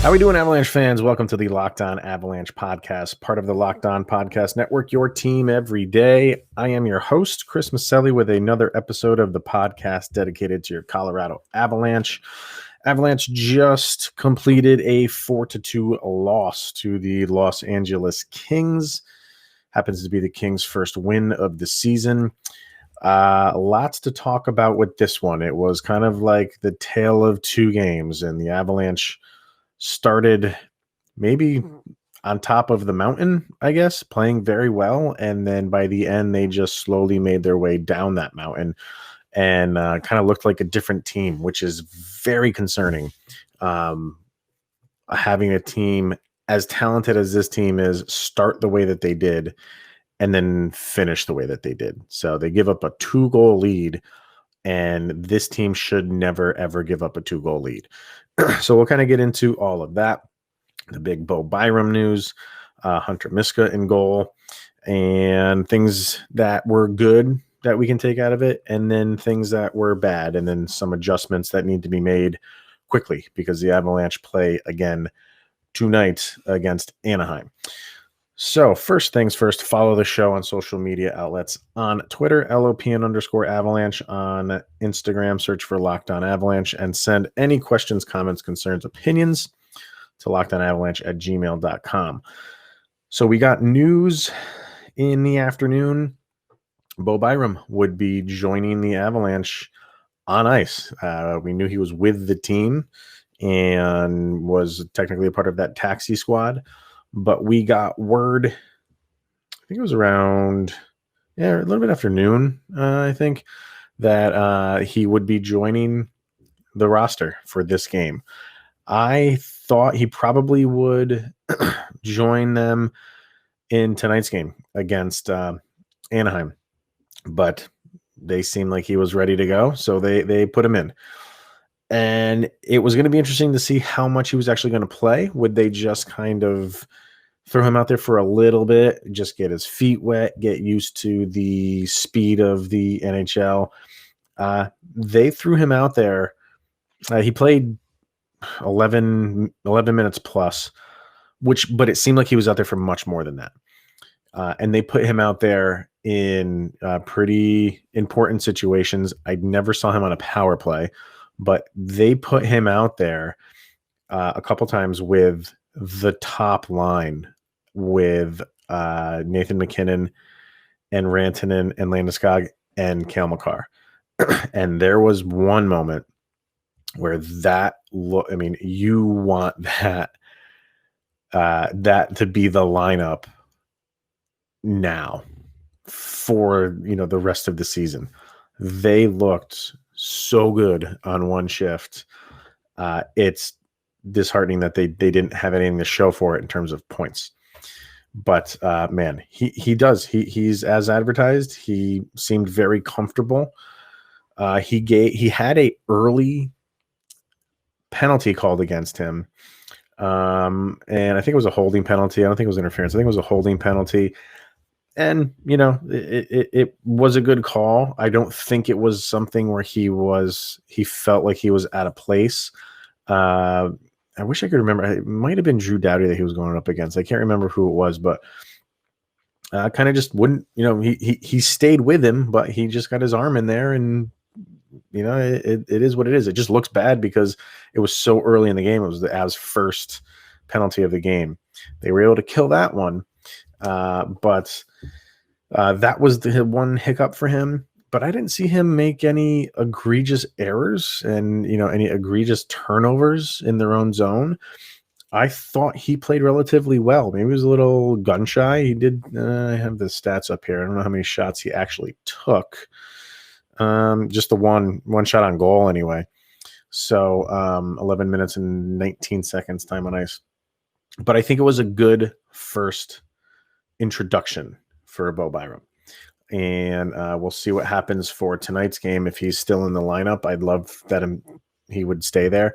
How we doing, Avalanche fans? Welcome to the Locked On Avalanche podcast, part of the Locked On Podcast Network, your team every day. I am your host, Chris Micieli, with another episode of the podcast dedicated to your Colorado Avalanche. Avalanche just completed a 4-2 loss to the Los Angeles Kings. Happens to be the Kings' first win of the season. Lots to talk about with this one. It was kind of like the tale of two games, and the Avalanche started maybe on top of the mountain, I guess, playing very well. And then by the end, they just slowly made their way down that mountain and kind of looked like a different team, which is very concerning. Having a team as talented as this team is start the way that they did and then finish the way that they did. So they give up a 2-goal lead, and this team should never, ever give up a 2-goal lead. So we'll kind of get into all of that. The big Bowen Byram news, Hunter Miska in goal, and things that were good that we can take out of it, and then things that were bad, and then some adjustments that need to be made quickly because the Avalanche play again tonight against Anaheim. So first things first, follow the show on social media outlets. On Twitter, LOPN_Avalanche. On Instagram, search for Locked On Avalanche, and send any questions, comments, concerns, opinions to lockedonavalanche@gmail.com. So we got news in the afternoon. Bowen Byram would be joining the Avalanche on ice. We knew he was with the team and was technically a part of that taxi squad. But we got word, I think it was around, a little bit after noon, I think, that he would be joining the roster for this game. I thought he probably would join them in tonight's game against Anaheim, but they seemed like he was ready to go, so they put him in. And it was going to be interesting to see how much he was actually going to play. Would they just kind of throw him out there for a little bit, just get his feet wet, get used to the speed of the NHL? They threw him out there. He played 11 minutes plus, but it seemed like he was out there for much more than that. And they put him out there in pretty important situations. I never saw him on a power play, but they put him out there a couple times with the top line with Nathan MacKinnon and Rantanen and Landeskog and Cale Makar. And there was one moment where you want that to be the lineup now for, the rest of the season. They looked so good on one shift. It's disheartening that they didn't have anything to show for it in terms of points. But man, he's as advertised. He seemed very comfortable. He had a early penalty called against him. And I think it was a holding penalty. I don't think it was interference. I think it was a holding penalty. And, it was a good call. I don't think it was something where he felt like he was out of place. I wish I could remember. It might have been Drew Doughty that he was going up against. I can't remember who it was, but kind of just wouldn't, he stayed with him, but he just got his arm in there, and, it is what it is. It just looks bad because it was so early in the game. It was the Avs' first penalty of the game. They were able to kill that one. But that was the one hiccup for him. But I didn't see him make any egregious errors and, any egregious turnovers in their own zone. I thought he played relatively well. Maybe he was a little gun shy. He did. I have the stats up here. I don't know how many shots he actually took. Just the one shot on goal anyway. So 11 minutes and 19 seconds time on ice. But I think it was a good first introduction for Bowen Byram. And we'll see what happens for tonight's game. If he's still in the lineup, I'd love that he would stay there.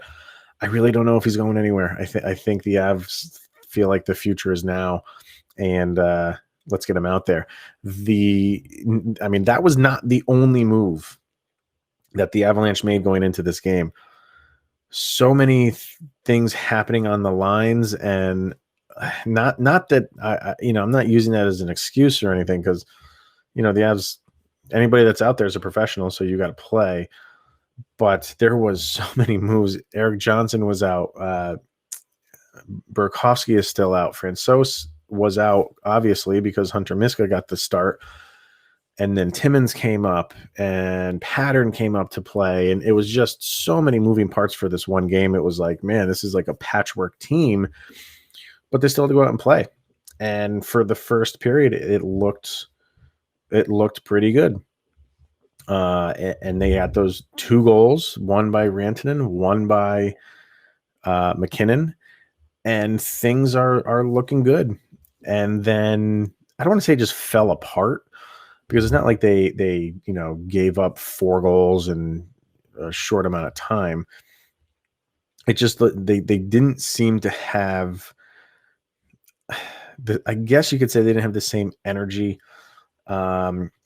I really don't know if he's going anywhere. I think the Avs feel like the future is now, and let's get him out there. That was not the only move that the Avalanche made going into this game. so many things happening on the lines, and not that I'm not using that as an excuse or anything, because the Avs, anybody that's out there is a professional, so you got to play. But there was so many moves. Eric Johnson was out. Burakovsky is still out. Francouz was out, obviously, because Hunter Miska got the start. And then Timmins came up and Pattern came up to play. And it was just so many moving parts for this one game. It was like, man, this is like a patchwork team. But they still had to go out and play. And for the first period, it looked pretty good. And they had those 2 goals, one by Rantanen, one by McKinnon, and things are looking good. And then I don't want to say it just fell apart, because it's not like they gave up 4 goals in a short amount of time. It just, they didn't seem to have I guess you could say they didn't have the same energy.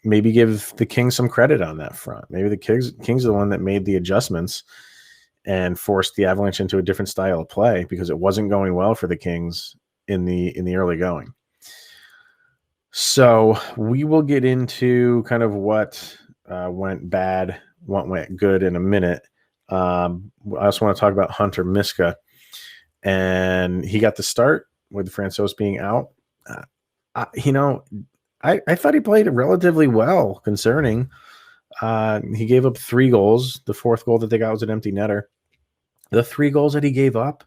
Maybe give the Kings some credit on that front. Maybe the Kings are the one that made the adjustments and forced the Avalanche into a different style of play, because it wasn't going well for the Kings in the early going. So we will get into kind of what went bad, what went good in a minute. I also want to talk about Hunter Miska, and he got the start with Francouz being out. I thought he played relatively well, concerning. He gave up 3 goals. The 4th goal that they got was an empty netter. The 3 goals that he gave up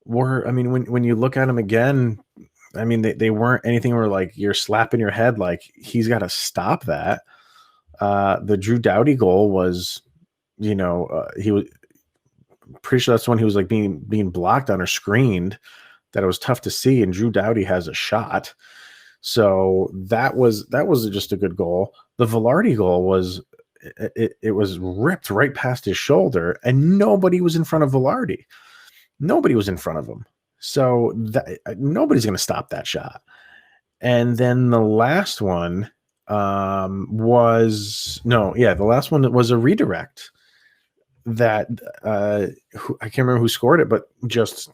were, when you look at him again, they weren't anything where like you're slapping your head like he's got to stop that. The Drew Doughty goal was, he was pretty sure that's when he was like being blocked on or screened, that it was tough to see, and Drew Doughty has a shot. So that was just a good goal. The Velarde goal was, it was ripped right past his shoulder, and nobody was in front of Velarde. Nobody was in front of him. So nobody's going to stop that shot. And then the last one the last one was a redirect that I can't remember who scored it, but just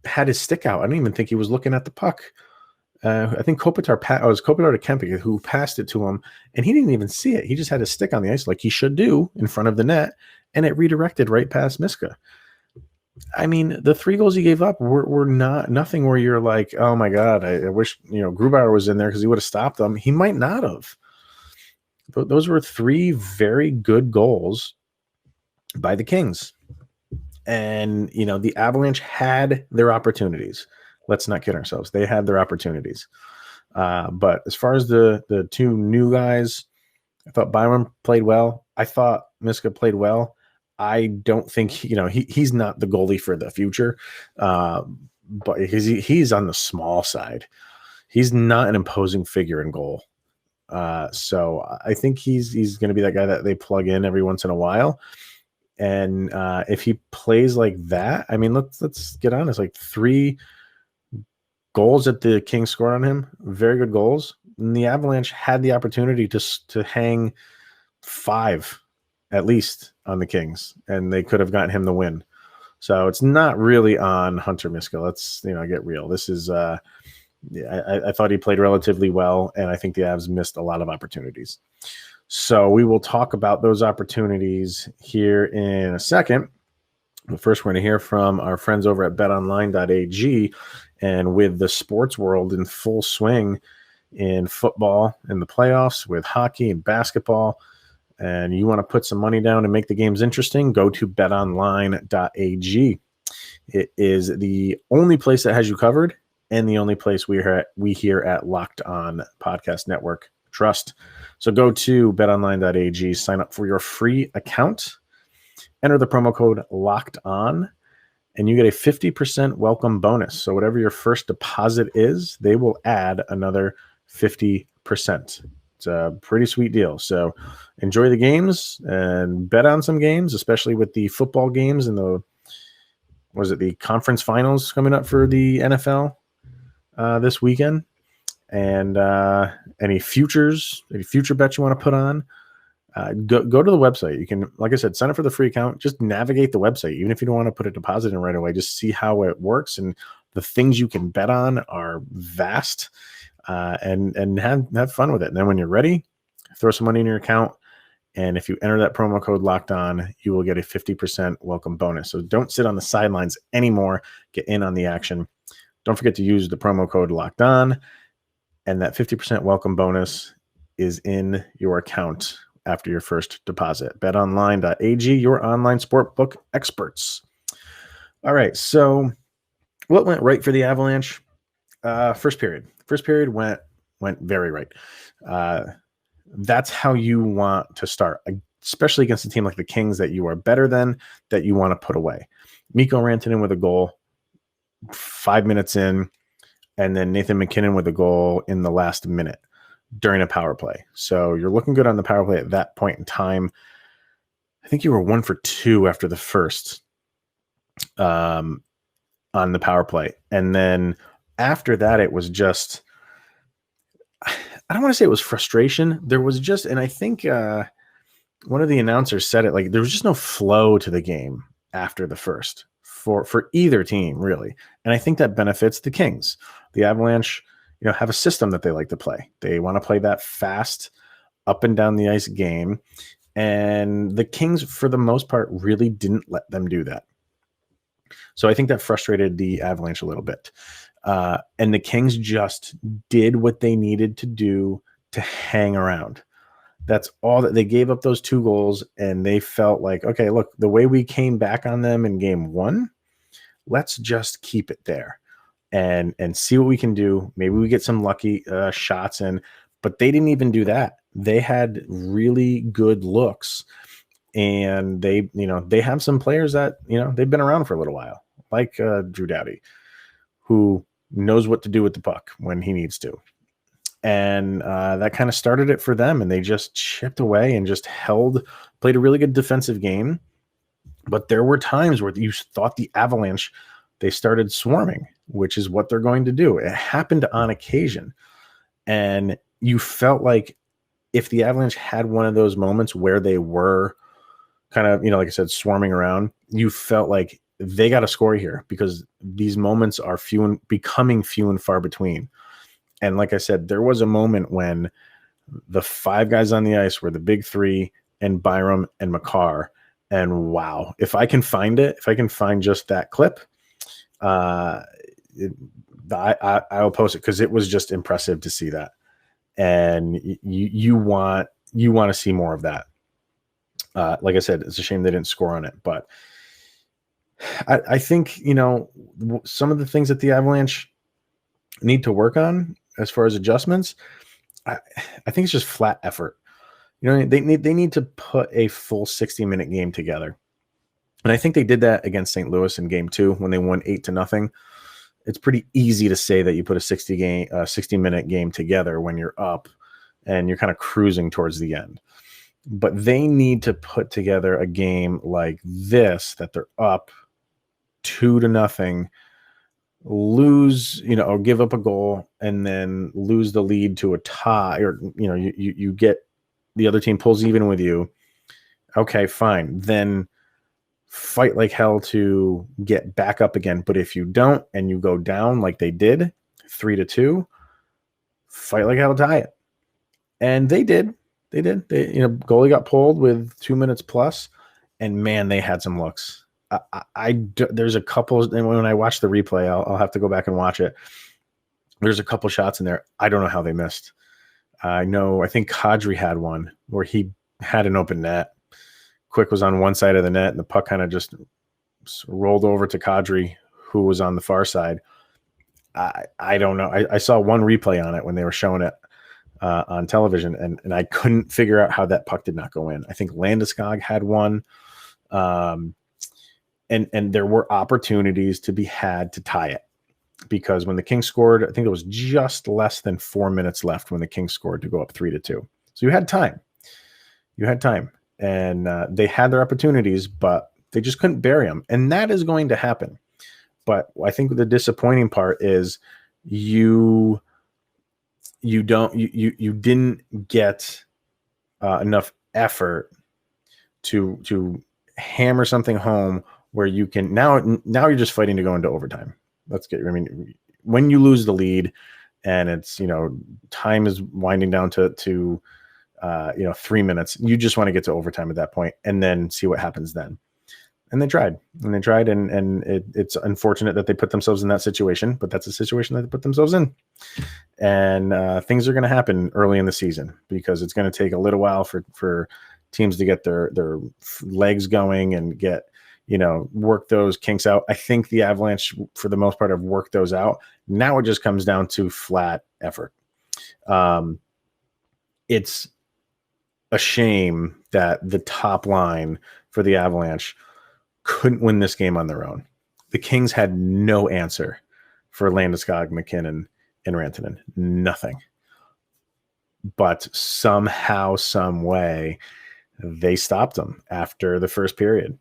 had his stick out. I don't even think he was looking at the puck. I think Kopitar to Kempe who passed it to him, and he didn't even see it. He just had his stick on the ice like he should do in front of the net, and it redirected right past Miska. The 3 goals he gave up were nothing where you're like, oh my God, I wish Grubauer was in there because he would have stopped them. He might not have. But those were 3 very good goals by the Kings. And, the Avalanche had their opportunities. Let's not kid ourselves. They had their opportunities. But as far as the 2 new guys, I thought Byram played well. I thought Miska played well. I don't think, he's not the goalie for the future, but he's on the small side. He's not an imposing figure in goal. So I think he's going to be that guy that they plug in every once in a while. And if he plays like that, let's get honest, like 3 goals that the Kings scored on him, very good goals. And the Avalanche had the opportunity to hang 5 at least on the Kings, and they could have gotten him the win. So it's not really on Hunter Miska. Let's get real. This is I thought he played relatively well, and I think the Avs missed a lot of opportunities. So we will talk about those opportunities here in a second. But first, we're going to hear from our friends over at betonline.ag. And with the sports world in full swing in football in the playoffs, with hockey and basketball, and you want to put some money down and make the games interesting, go to betonline.ag. It is the only place that has you covered, and the only place we here at Locked On Podcast Network trust. So go to betonline.ag, sign up for your free account, enter the promo code Locked On, and you get a 50% welcome bonus. So whatever your first deposit is, they will add another 50%. It's a pretty sweet deal. So enjoy the games and bet on some games, especially with the football games and the conference finals coming up for the NFL this weekend. And any future bets you want to put on, Go to the website. You can, like I said, sign up for the free account. Just navigate the website, even if you don't want to put a deposit in right away. Just see how it works, and the things you can bet on are vast. And have fun with it. And then when you're ready, throw some money in your account. And if you enter that promo code Locked On, you will get a 50% welcome bonus. So don't sit on the sidelines anymore. Get in on the action. Don't forget to use the promo code Locked On, and that 50% welcome bonus is in your account after your first deposit. BetOnline.ag, your online sportbook experts. All right, so what went right for the Avalanche? First period went very right. That's how you want to start, especially against a team like the Kings that you are better than, that you want to put away. Mikko Rantanen with a goal 5 minutes in, and then Nathan McKinnon with a goal in the last minute during a power play. So you're looking good on the power play at that point in time. I think you were 1 for 2 after the first on the power play. And then after that, it was just, I don't want to say it was frustration. There was just, and I think one of the announcers said it, like there was just no flow to the game after the first for either team, really. And I think that benefits the Kings. The Avalanche, have a system that they like to play. They want to play that fast, up and down the ice game. And the Kings, for the most part, really didn't let them do that. So I think that frustrated the Avalanche a little bit. And the Kings just did what they needed to do to hang around. That's all that they gave up, those 2 goals. And they felt like, okay, look, the way we came back on them in game 1, let's just keep it there and see what we can do. Maybe we get some lucky shots in, but they didn't even do that. They had really good looks, and they have some players that, they've been around for a little while, like Drew Doughty, who knows what to do with the puck when he needs to. And that kind of started it for them. And they just chipped away and just played a really good defensive game. But there were times where you thought the Avalanche, they started swarming, which is what they're going to do. It happened on occasion. And you felt like if the Avalanche had one of those moments where they were kind of, like I said, swarming around, you felt like they got to score here, because these moments are becoming few and far between. And like I said, there was a moment when the 5 guys on the ice were the big 3 and Byram and Makar. And wow, if I can find just that clip, I'll post it, because it was just impressive to see that. And you want to see more of that. Like I said, it's a shame they didn't score on it, but I think, some of the things that the Avalanche need to work on as far as adjustments, I think it's just flat effort. They need to put a full 60-minute game together. And I think they did that against St. Louis in game 2 when they won 8-0. It's pretty easy to say that you put a 60-minute game together when you're up and you're kind of cruising towards the end. But they need to put together a game like this, that they're up 2-0, lose, or give up a goal and then lose the lead to a tie, or, you get the other team pulls even with you. Okay, fine. Then fight like hell to get back up again. But if you don't, and you go down like they did 3-2, fight like hell to tie it. And they did. Goalie got pulled with 2 minutes plus, and man, they had some looks. There's a couple, and when I watch the replay, I'll have to go back and watch it. There's a couple shots in there. I don't know how they missed. I think Kadri had one where he had an open net. Quick was on one side of the net, and the puck kind of just rolled over to Kadri, who was on the far side. I don't know. I saw one replay on it when they were showing it on television, and I couldn't figure out how that puck did not go in. I think Landeskog had one. And there were opportunities to be had to tie it, because when the Kings scored, I think it was just less than 4 minutes left when the Kings scored to go up 3-2. So you had time. And they had their opportunities, but they just couldn't bury them. And that is going to happen. But I think the disappointing part is you didn't get enough effort to hammer something home where you can now you're just fighting to go into overtime. When you lose the lead and it's, time is winding down to 3 minutes, you just want to get to overtime at that point and then see what happens then. And they tried, and it's unfortunate that they put themselves in that situation, but that's a situation that they put themselves in. And things are going to happen early in the season because it's going to take a little while for teams to get their legs going and get, work those kinks out. I think the Avalanche, for the most part, have worked those out. Now it just comes down to flat effort. It's a shame that the top line for the Avalanche couldn't win this game on their own. The Kings had no answer for Landeskog, McKinnon, and Rantanen. Nothing. But somehow, some way, they stopped them after the first period.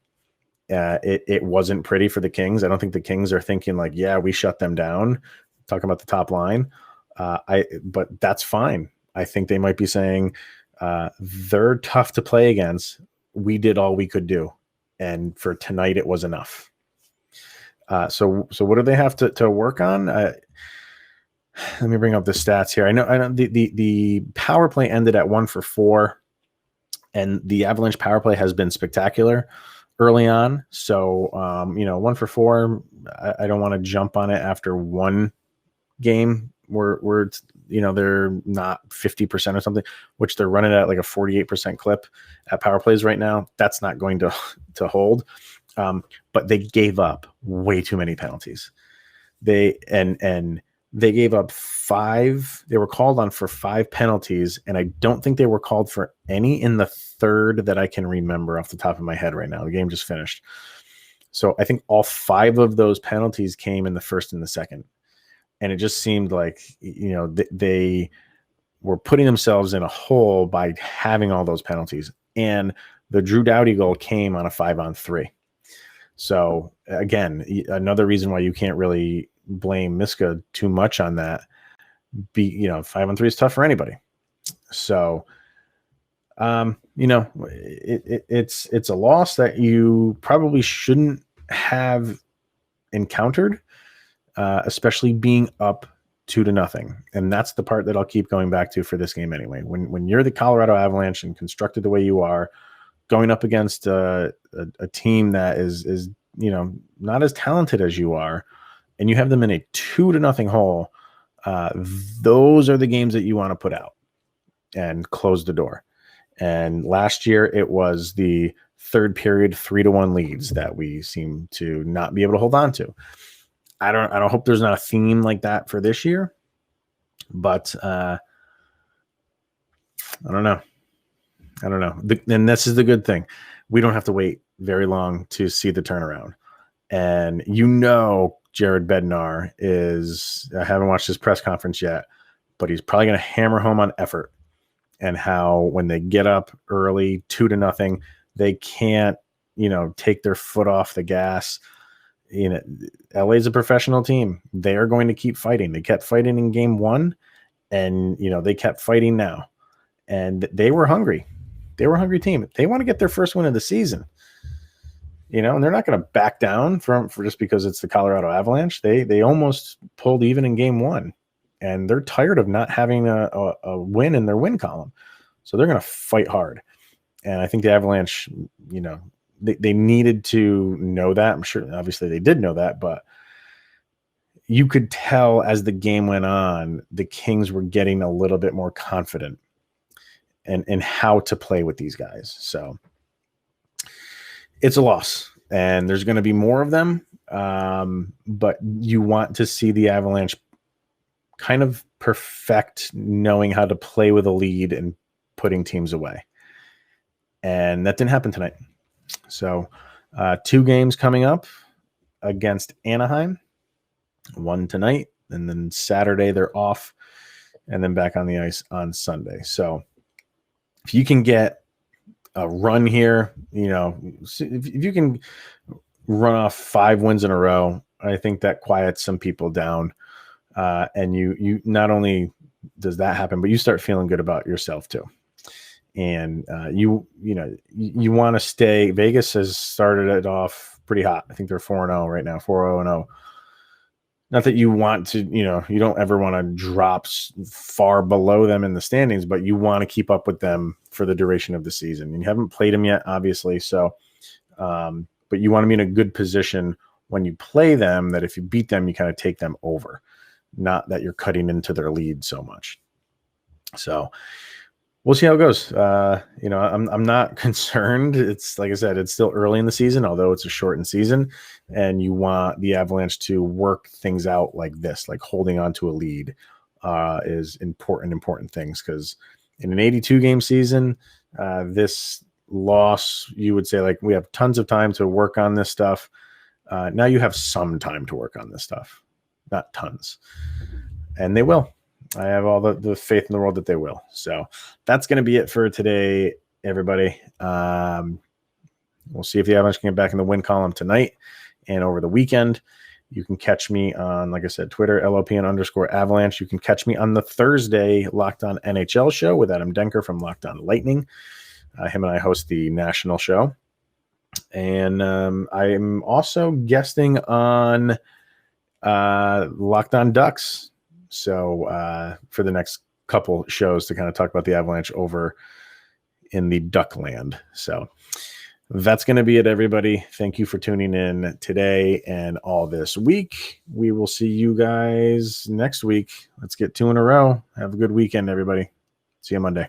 It wasn't pretty for the Kings. I don't think the Kings are thinking like, yeah, we shut them down. Talking about the top line. But that's fine. I think they might be saying they're tough to play against. We did all we could do. And for tonight, it was enough. So what do they have to work on? Let me bring up the stats here. I know the power play ended at 1-for-4, and the Avalanche power play has been spectacular early on. So 1-for-4. I don't want to jump on it after one game where it's, they're not 50% or something, which they're running at like a 48% clip at power plays right now. That's not going to hold. But they gave up way too many penalties. They gave up 5. They were called on for 5 penalties, and I don't think they were called for any in the third that I can remember off the top of my head right now. The game just finished. So I think all 5 of those penalties came in the first and the second. And it just seemed like, they were putting themselves in a hole by having all those penalties. And the Drew Doughty goal came on a 5-on-3. So again, another reason why you can't really blame Miska too much on that. 5-on-3 is tough for anybody. So, it's a loss that you probably shouldn't have encountered. Especially being up 2-0. And that's the part that I'll keep going back to for this game anyway. When you're the Colorado Avalanche and constructed the way you are, going up against a team that is not as talented as you are, and you have them in a 2-0 hole, those are the games that you want to put out and close the door. And last year it was the third period 3-1 leads that we seem to not be able to hold on to. I don't hope there's not a theme like that for this year, but I don't know. And this is the good thing. We don't have to wait very long to see the turnaround. And Jared Bednar is, I haven't watched his press conference yet, but he's probably going to hammer home on effort and how when they get up early 2-0, they can't, take their foot off the gas. LA's a professional team. They are going to keep fighting. They kept fighting in game 1, and they kept fighting now. And they were hungry. They were a hungry team. They want to get their first win of the season. And they're not going to back down for just because it's the Colorado Avalanche. They almost pulled even in game 1, and they're tired of not having a win in their win column. So they're going to fight hard. And I think the Avalanche, they needed to know that. I'm sure, obviously, they did know that, but you could tell as the game went on, the Kings were getting a little bit more confident in how to play with these guys. So it's a loss, and there's going to be more of them. But you want to see the Avalanche kind of perfect knowing how to play with a lead and putting teams away. And that didn't happen tonight. So 2 games coming up against Anaheim, 1 tonight, and then Saturday they're off, and then back on the ice on Sunday. So if you can get a run here, if you can run off 5 wins in a row, I think that quiets some people down. And you not only does that happen, but you start feeling good about yourself too. And you want to stay. Vegas has started it off pretty hot. I think they're 4-0 right now, 4-0-0. Not that you want to, you don't ever want to drop far below them in the standings, but you want to keep up with them for the duration of the season. And you haven't played them yet, obviously. So, but you want to be in a good position when you play them, that if you beat them, you kind of take them over, not that you're cutting into their lead so much. So we'll see how it goes. I'm not concerned. It's like I said, it's still early in the season, although it's a shortened season, and you want the Avalanche to work things out like this, like holding on to a lead is important things, because in an 82 game season, this loss, you would say, like, we have tons of time to work on this stuff. Now you have some time to work on this stuff, not tons, and they will. I have all the faith in the world that they will. So that's going to be it for today, everybody. We'll see if the Avalanche can get back in the win column tonight and over the weekend. You can catch me on, like I said, Twitter, LOPN_Avalanche. You can catch me on the Thursday Locked On NHL show with Adam Denker from Locked On Lightning. Him and I host the national show. And I'm also guesting on Locked On Ducks. So for the next couple shows to kind of talk about the Avalanche over in the Duckland. So that's going to be it, everybody. Thank you for tuning in today and all this week. We will see you guys next week. Let's get 2 in a row. Have a good weekend, everybody. See you Monday.